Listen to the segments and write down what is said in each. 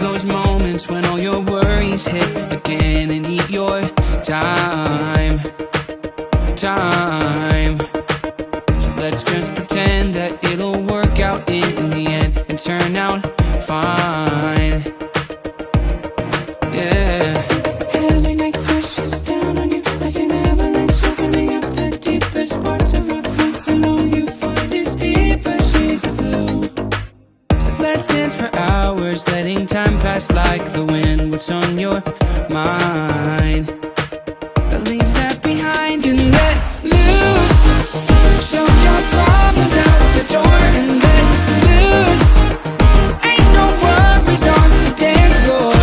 those moments when all your worries hit again and eat your time. So let's just pretend that it'll work out in the end and turn out fine. Yeah. Every night crashes down on you like an avalanche, opening up the deepest parts of our thoughts, and all you find is deeper shades of blue. So let's dance for hours, letting time pass like the wind. What's on your mind? Leave that behind and let loose. Show your problems out the door and let loose. Ain't no worries on the dance floor.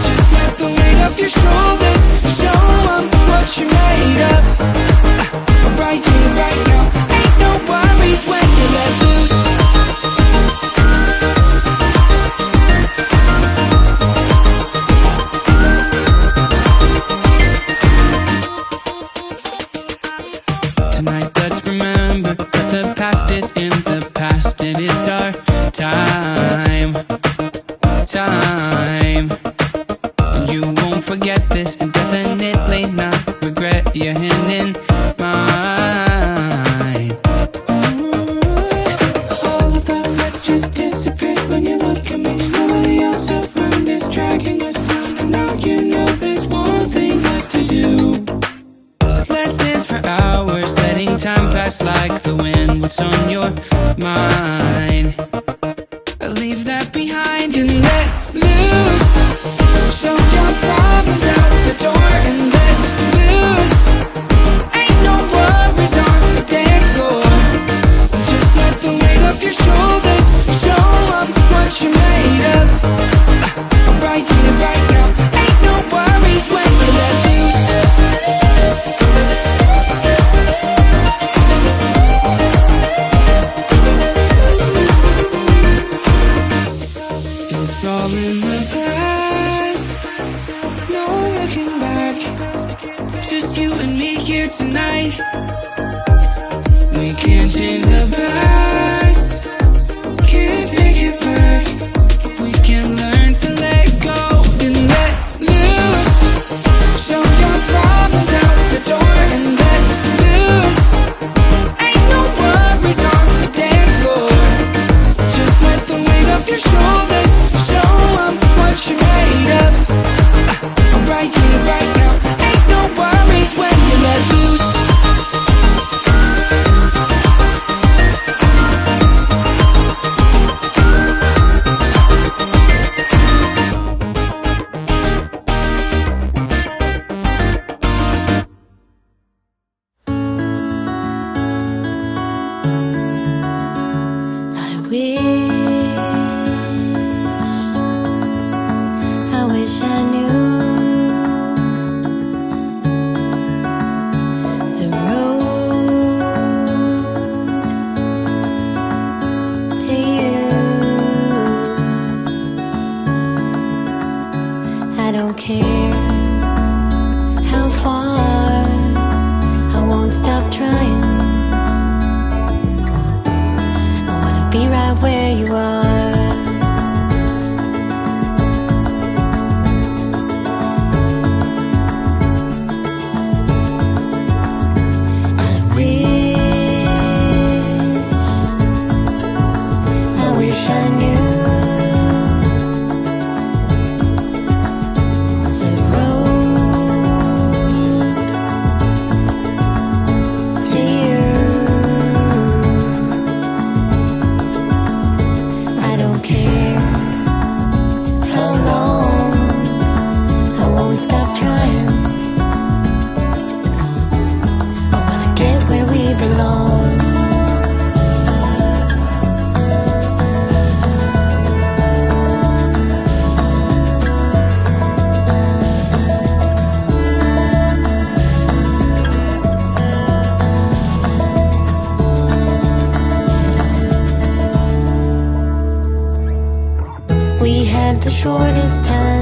Just let the weight of your shoulders show 'em what you're made of. Right here, right now. Ain't no worries when you let loose. Tonight let's remember that the past is in the past and it's our time. And you won't forget this and definitely not regret your hand in mine. All of the rest just disappears when you look at me. Nobody else around is dragging us down, and now you know there's one thing left to do. So let's dance for hours, letting time pass like the wind. What's on your mind? Leave that behind and let loose. Show your problems out the door and let loose. Ain't no worries on the dance floor. Just let the weight of your shoulders show 'em what you're made of. Right here, right now. Ain't no worries when you let loose. It's all in the past, No looking back, just you and me here tonight. We can't change the past, can't take it back. we can learn to let go and let loose. Show your problems out the door and let loose. Ain't no worries on the dance floor. Just let the weight of your shoulders show 'em what you're made of. Right here, right now. Ain't no worries when you let loose. I wish I knew the road to you. I don't care how far, I won't stop trying. I wanna be right where you are. I wish I knew the road to you. I don't care how long, I won't stop trying. I wanna get where we belong. We had the shortest time.